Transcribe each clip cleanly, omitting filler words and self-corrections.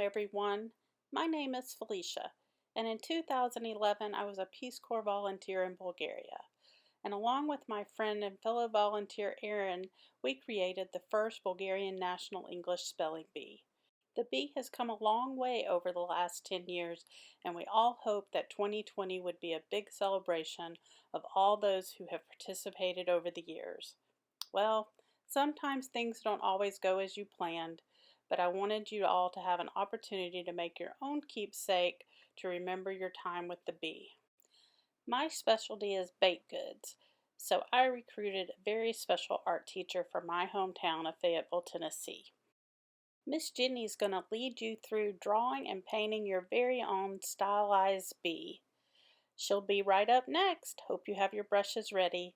everyone. My name is Felicia, and in 2011 I was a Peace Corps volunteer in Bulgaria. And along with my friend and fellow volunteer Erin, we created the first Bulgarian National English Spelling Bee. The bee has come a long way over the last 10 years, and we all hope that 2020 would be a big celebration of all those who have participated over the years. Well, sometimes things don't always go as you planned, but I wanted you all to have an opportunity to make your own keepsake to remember your time with the bee. My specialty is baked goods, so I recruited a very special art teacher from my hometown of Fayetteville, Tennessee. Miss Jennie's going to lead you through drawing and painting your very own stylized bee. She'll be right up next. Hope you have your brushes ready.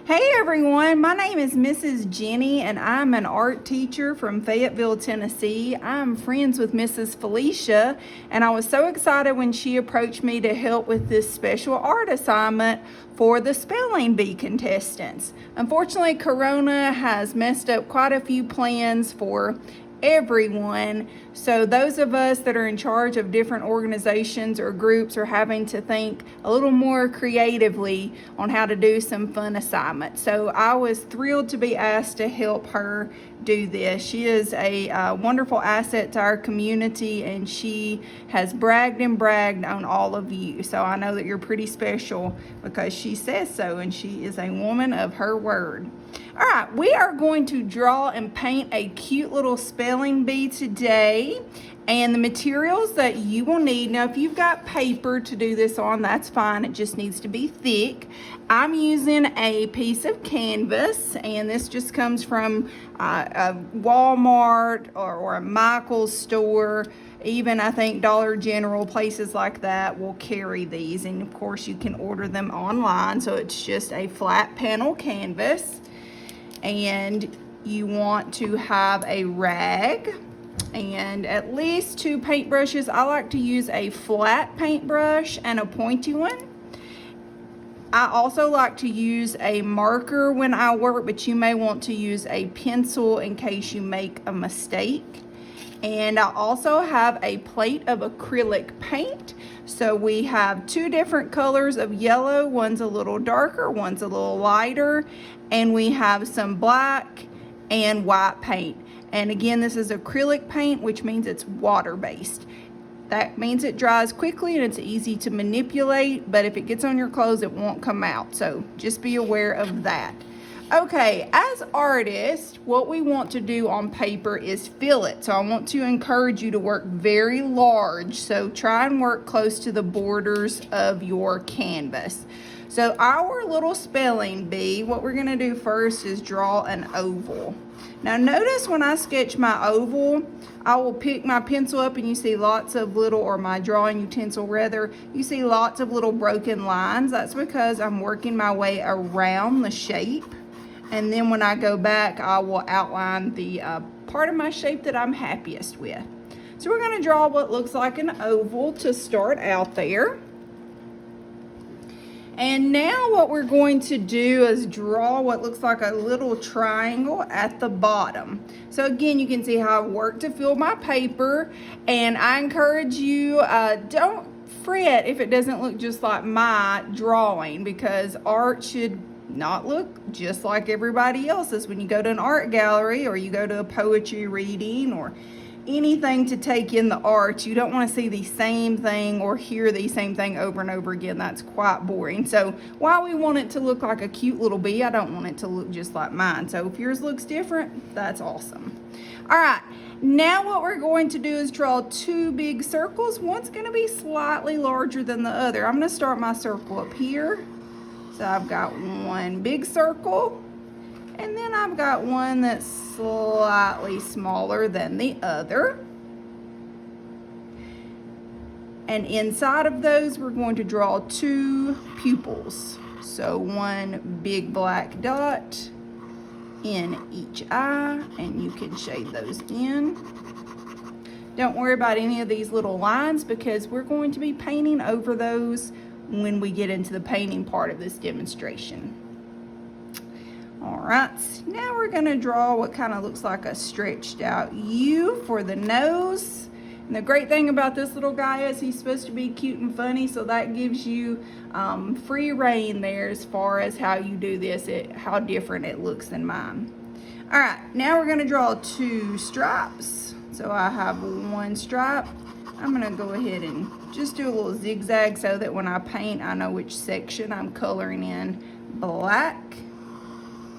Hey everyone, my name is Mrs. Jennie and I'm an art teacher from Fayetteville, Tennessee. I'm friends with Mrs. Felicia and I was so excited when she approached me to help with this special art assignment for the spelling bee contestants. Unfortunately, Corona has messed up quite a few plans for everyone, so those of us that are in charge of different organizations or groups are having to think a little more creatively on how to do some fun assignments. So I was thrilled to be asked to help her do this. She is a wonderful asset to our community, and she has bragged and bragged on all of you, so I know that you're pretty special because she says so, and she is a woman of her word. All right, we are going to draw and paint a cute little spelling bee today. And the materials that you will need, now if you've got paper to do this on, that's fine. It just needs to be thick. I'm using a piece of canvas, and this just comes from a Walmart or a Michael's store. Even I think Dollar General, places like that will carry these. And of course you can order them online. So it's just a flat panel canvas. And you want to have a rag and at least 2 paintbrushes. I like to use a flat paintbrush and a pointy one. I also like to use a marker when I work, but you may want to use a pencil in case you make a mistake. And I also have a plate of acrylic paint. So we have 2 different colors of yellow. One's a little darker, one's a little lighter. And we have some black and white paint. And again, this is acrylic paint, which means it's water-based. That means it dries quickly and it's easy to manipulate, but if it gets on your clothes, it won't come out. So just be aware of that. Okay, as artists, what we want to do on paper is fill it. So I want to encourage you to work very large. So try and work close to the borders of your canvas. So our little spelling bee, what we're going to do first is draw an oval. Now notice when I sketch my oval, I will pick my pencil up and you see lots of little, or my drawing utensil rather, you see lots of little broken lines. That's because I'm working my way around the shape. And then when I go back, I will outline the part of my shape that I'm happiest with. So we're going to draw what looks like an oval to start out there. And now what we're going to do is draw what looks like a little triangle at the bottom. So again, you can see how I work to fill my paper. And I encourage you, don't fret if it doesn't look just like my drawing, because art should not look just like everybody else's. When you go to an art gallery or you go to a poetry reading or anything to take in the arts, you don't want to see the same thing or hear the same thing over and over again. That's quite boring. So while we want it to look like a cute little bee, I don't want it to look just like mine. So if yours looks different, that's awesome. All right, now what we're going to do is draw 2 big circles. One's going to be slightly larger than the other. I'm going to start my circle up here. So I've got one big circle, and then I've got one that's slightly smaller than the other. And inside of those, we're going to draw 2 pupils. So one big black dot in each eye, and you can shade those in. Don't worry about any of these little lines because we're going to be painting over those when we get into the painting part of this demonstration. All right, now we're gonna draw what kind of looks like a stretched out U for the nose. And the great thing about this little guy is he's supposed to be cute and funny, so that gives you free reign there as far as how you do this, how different it looks than mine. All right, now we're gonna draw 2 stripes. So I have 1 stripe. I'm gonna go ahead and just do a little zigzag so that when I paint, I know which section I'm coloring in black.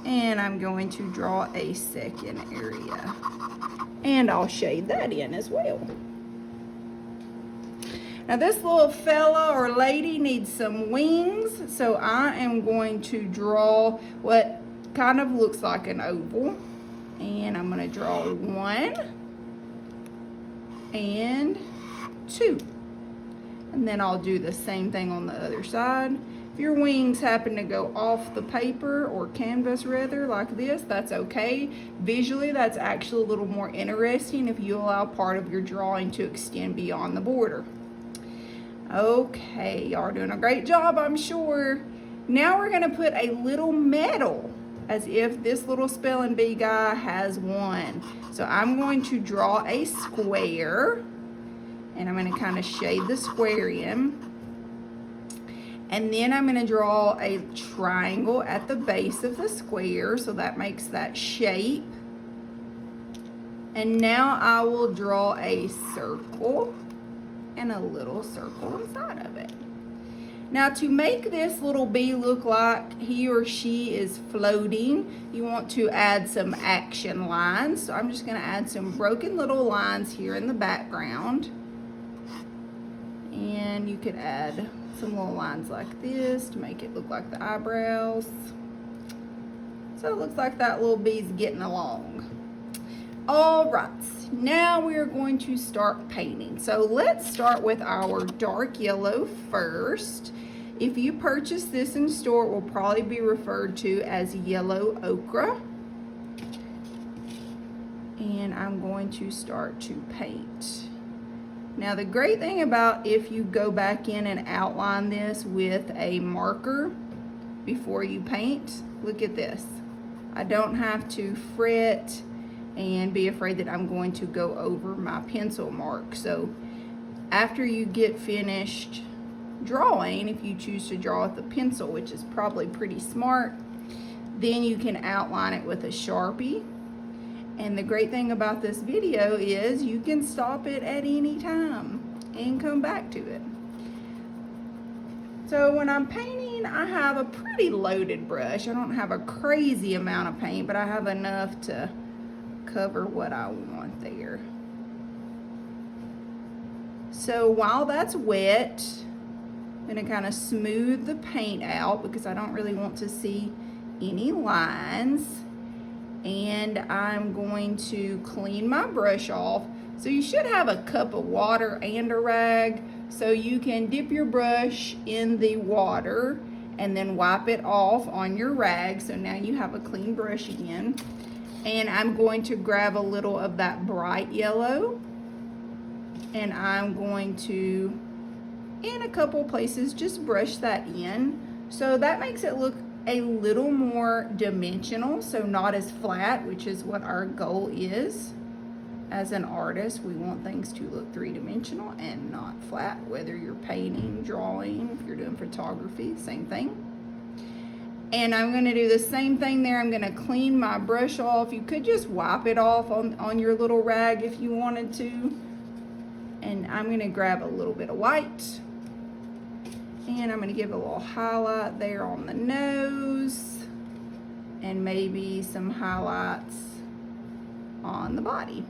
And I'm going to draw a second area. And I'll shade that in as well. Now this little fella or lady needs some wings, so I am going to draw what kind of looks like an oval. And I'm gonna draw 1 and 2. And then I'll do the same thing on the other side. If your wings happen to go off the paper or canvas rather like this, that's okay. Visually, that's actually a little more interesting if you allow part of your drawing to extend beyond the border. Okay, y'all are doing a great job, I'm sure. Now we're gonna put a little medal as if this little spelling bee guy has one. So I'm going to draw a square and I'm gonna kind of shade the square in. And then I'm going to draw a triangle at the base of the square, so that makes that shape. And now I will draw a circle and a little circle inside of it. Now to make this little bee look like he or she is floating, you want to add some action lines. So I'm just going to add some broken little lines here in the background. And you could add some little lines like this to make it look like the eyebrows. So it looks like that little bee's getting along. All right, now we're going to start painting. So let's start with our dark yellow first. If you purchase this in store, it will probably be referred to as yellow ochre. And I'm going to start to paint. Now the great thing about if you go back in and outline this with a marker before you paint, look at this. I don't have to fret and be afraid that I'm going to go over my pencil mark. So after you get finished drawing, if you choose to draw with a pencil, which is probably pretty smart, then you can outline it with a Sharpie. And the great thing about this video is you can stop it at any time and come back to it. So when I'm painting, I have a pretty loaded brush. I don't have a crazy amount of paint, but I have enough to cover what I want there. So while that's wet, I'm going to kind of smooth the paint out because I don't really want to see any lines. And I'm going to clean my brush off. So you should have a cup of water and a rag so you can dip your brush in the water and then wipe it off on your rag. So now you have a clean brush again. And I'm going to grab a little of that bright yellow and I'm going to, in a couple places, just brush that in. So that makes it look a little more dimensional, so not as flat, which is what our goal is. As an artist, we want things to look three-dimensional and not flat, whether you're painting, drawing, if you're doing photography, same thing. And I'm going to do the same thing there. I'm going to clean my brush off. You could just wipe it off on your little rag if you wanted to. And I'm going to grab a little bit of white. And I'm going to give a little highlight there on the nose. And maybe some highlights on the body.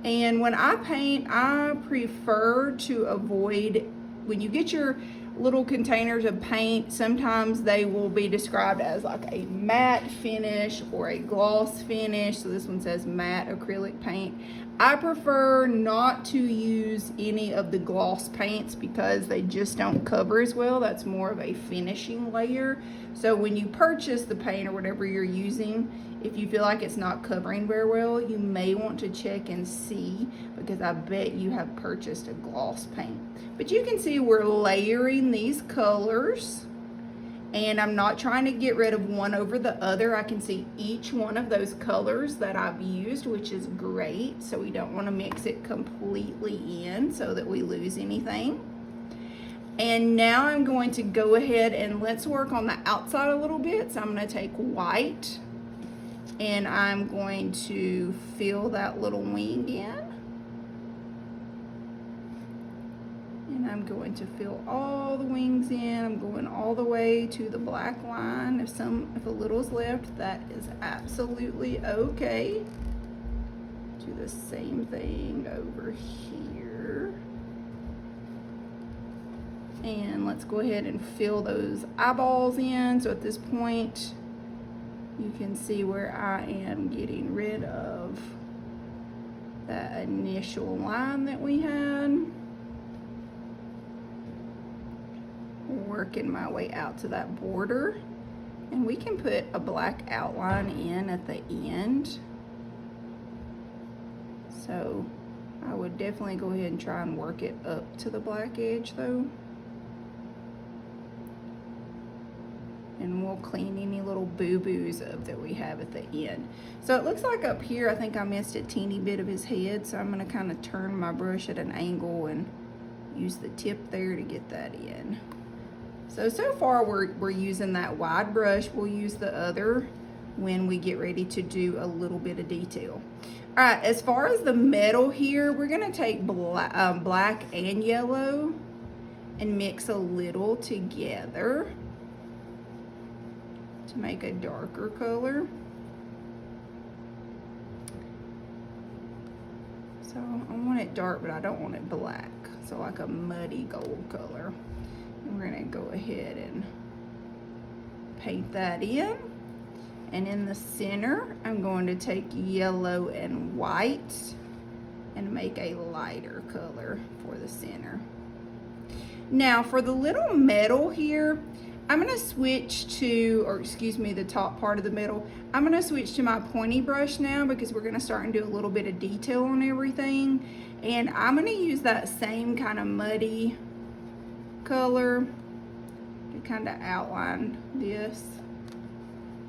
And when I paint, I prefer to avoid, when you get your little containers of paint, sometimes they will be described as like a matte finish or a gloss finish. So this one says matte acrylic paint. I prefer not to use any of the gloss paints because they just don't cover as well. That's more of a finishing layer. So when you purchase the paint or whatever you're using, if you feel like it's not covering very well, you may want to check and see, because I bet you have purchased a gloss paint. But you can see we're layering these colors, and I'm not trying to get rid of one over the other. I can see each one of those colors that I've used, which is great. So we don't want to mix it completely in so that we lose anything. And now I'm going to go ahead and let's work on the outside a little bit. So I'm going to take white and I'm going to fill that little wing in. And I'm going to fill all the wings in. I'm going all the way to the black line. If a little's left, that is absolutely okay. Do the same thing over here. And let's go ahead and fill those eyeballs in. So at this point, you can see where I am getting rid of that initial line that we had. Working my way out to that border, and we can put a black outline in at the end. So I would definitely go ahead and try and work it up to the black edge though. And we'll clean any little boo-boos up that we have at the end. So it looks like up here, I think I missed a teeny bit of his head, so I'm gonna kind of turn my brush at an angle and use the tip there to get that in. So far we're using that wide brush. We'll use the other when we get ready to do a little bit of detail. All right, as far as the metal here, we're gonna take black and yellow and mix a little together to make a darker color. So I want it dark, but I don't want it black. So like a muddy gold color. And we're gonna go ahead and paint that in. And in the center, I'm going to take yellow and white and make a lighter color for the center. Now for the little metal here, I'm gonna switch to, or excuse me, the top part of the metal. I'm gonna switch to my pointy brush now because we're gonna start and do a little bit of detail on everything. And I'm gonna use that same kind of muddy color to kind of outline this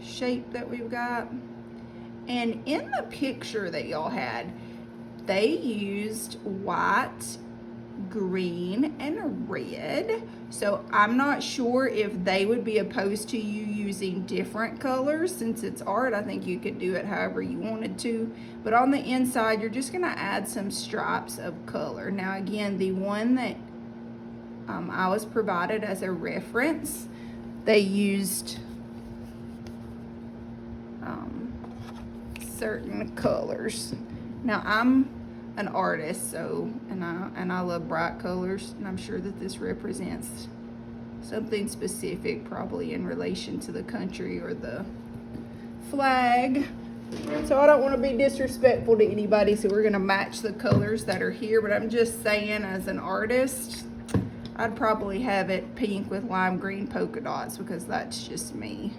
shape that we've got. And in the picture that y'all had, they used white, green, and red. So I'm not sure if they would be opposed to you using different colors. Since it's art, I think you could do it however you wanted to. But on the inside, you're just gonna add some stripes of color. Now again, the one that I was provided as a reference, they used certain colors. Now I'm an artist, so and I love bright colors, and I'm sure that this represents something specific, probably in relation to the country or the flag. So I don't want to be disrespectful to anybody, so we're gonna match the colors that are here, but I'm just saying, as an artist, I'd probably have it pink with lime green polka dots because that's just me.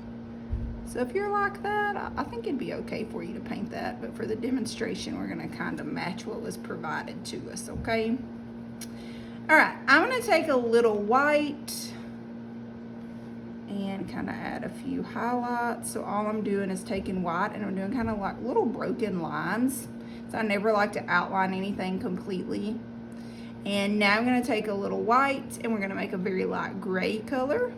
So if you're like that, I think it'd be okay for you to paint that, but for the demonstration, we're gonna kind of match what was provided to us, okay? All right, I'm gonna take a little white and kind of add a few highlights. So all I'm doing is taking white and I'm doing kind of like little broken lines. So I never like to outline anything completely. And now I'm gonna take a little white and we're gonna make a very light gray color.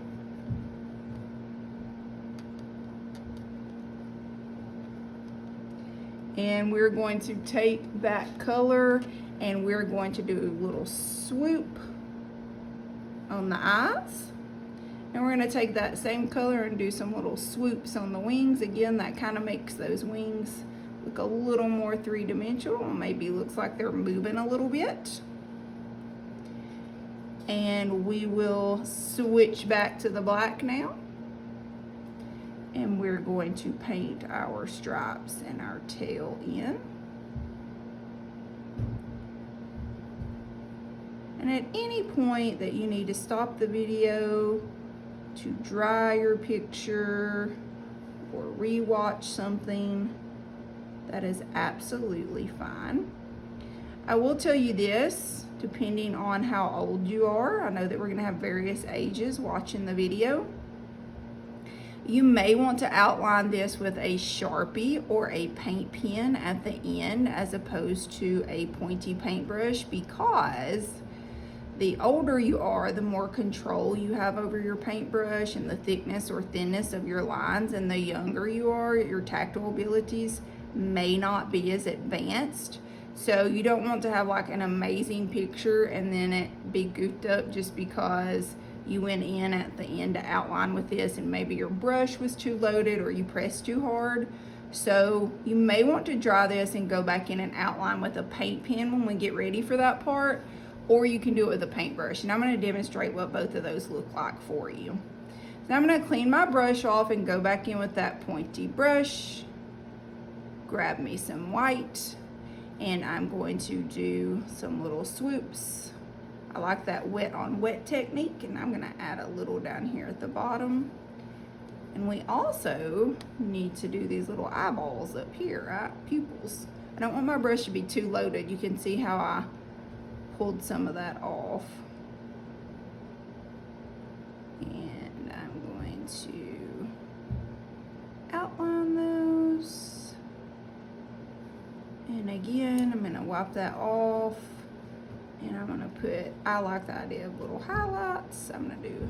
And we're going to take that color and we're going to do a little swoop on the eyes. And we're gonna take that same color and do some little swoops on the wings. Again, that kind of makes those wings look a little more three-dimensional. Maybe looks like they're moving a little bit. And we will switch back to the black now. And we're going to paint our stripes and our tail in. And at any point that you need to stop the video to dry your picture or rewatch something, that is absolutely fine. I will tell you this, depending on how old you are, I know that we're going to have various ages watching the video. You may want to outline this with a Sharpie or a paint pen at the end as opposed to a pointy paintbrush, because the older you are, the more control you have over your paintbrush and the thickness or thinness of your lines, and the younger you are, your tactile abilities may not be as advanced. So you don't want to have like an amazing picture and then it be goofed up just because you went in at the end to outline with this and maybe your brush was too loaded or you pressed too hard. So you may want to dry this and go back in and outline with a paint pen when we get ready for that part, or you can do it with a paintbrush. And I'm going to demonstrate what both of those look like for you. So I'm going to clean my brush off and go back in with that pointy brush, grab me some white, and I'm going to do some little swoops. I like that wet on wet technique, and I'm going to add a little down here at the bottom. And we also need to do these little eyeballs up here, right? Pupils. I don't want my brush to be too loaded. You can see how I pulled some of that off. And I'm going to outline those. And again, I'm going to wipe that off. And I'm going to put, I like the idea of little highlights. I'm going to do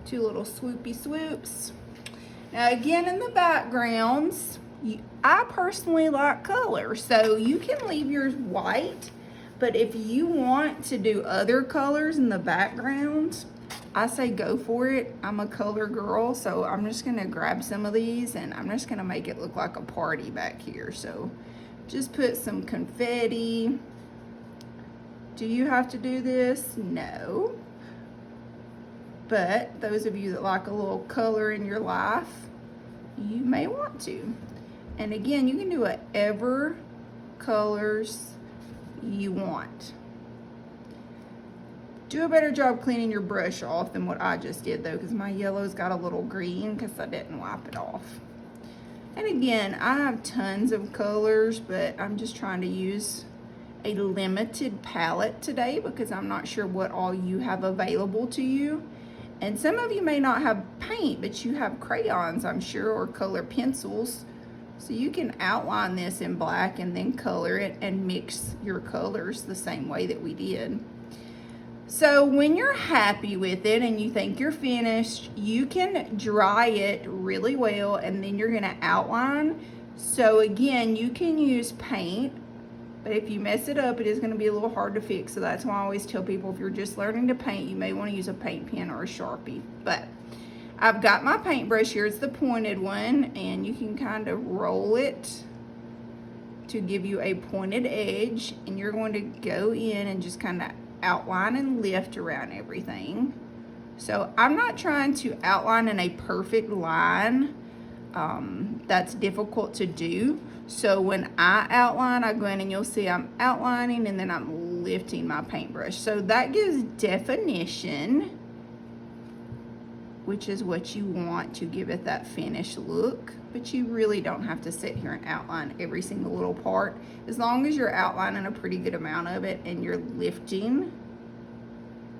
2 little swoopy swoops. Now again, in the backgrounds, I personally like color, so you can leave yours white, but if you want to do other colors in the background, I say go for it. I'm a color girl, so I'm just going to grab some of these and I'm just going to make it look like a party back here. So just put some confetti. Do you have to do this? No. But those of you that like a little color in your life, you may want to. And again, you can do whatever colors you want. Do a better job cleaning your brush off than what I just did though, because my yellow's got a little green because I didn't wipe it off. And again, I have tons of colors, but I'm just trying to use a limited palette today because I'm not sure what all you have available to you. And some of you may not have paint, but you have crayons, I'm sure, or color pencils. So you can outline this in black and then color it and mix your colors the same way that we did. So when you're happy with it and you think you're finished, you can dry it really well and then you're gonna outline. So again, you can use paint, but if you mess it up, it is going to be a little hard to fix. So that's why I always tell people, if you're just learning to paint, you may want to use a paint pen or a Sharpie. But I've got my paintbrush here. It's the pointed one, and you can kind of roll it to give you a pointed edge. And you're going to go in and just kind of outline and lift around everything. So I'm not trying to outline in a perfect line. That's difficult to do. So when I outline, I go in and you'll see I'm outlining and then I'm lifting my paintbrush. So that gives definition, which is what you want to give it that finished look. But you really don't have to sit here and outline every single little part. As long as you're outlining a pretty good amount of it and you're lifting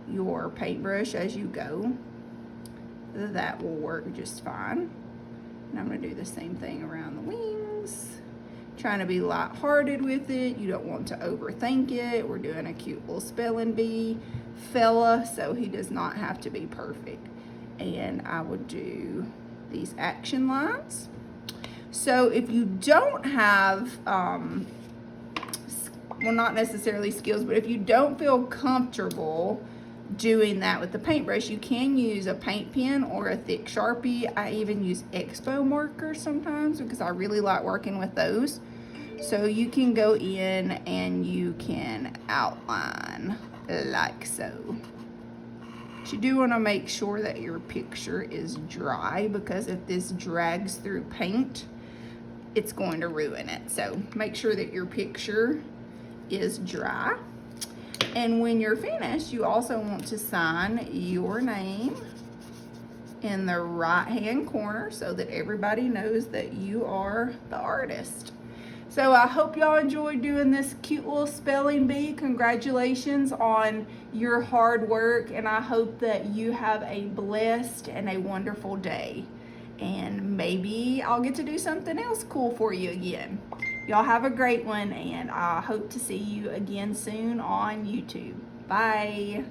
your paintbrush as you go, that will work just fine. And I'm going to do the same thing around the wings. Trying to be lighthearted with it. You don't want to overthink it. We're doing a cute little spelling bee fella, so he does not have to be perfect. And I would do these action lines. So if you don't have, well, not necessarily skills, but if you don't feel comfortable doing that with the paintbrush, you can use a paint pen or a thick Sharpie. I even use Expo markers sometimes because I really like working with those. So you can go in and you can outline like so. But you do want to make sure that your picture is dry, because if this drags through paint, it's going to ruin it. So make sure that your picture is dry. And when you're finished, you also want to sign your name in the right hand corner so that everybody knows that you are the artist. So I hope y'all enjoyed doing this cute little spelling bee. Congratulations on your hard work, and I hope that you have a blessed and a wonderful day. And maybe I'll get to do something else cool for you again. Y'all have a great one, and I hope to see you again soon on YouTube. Bye.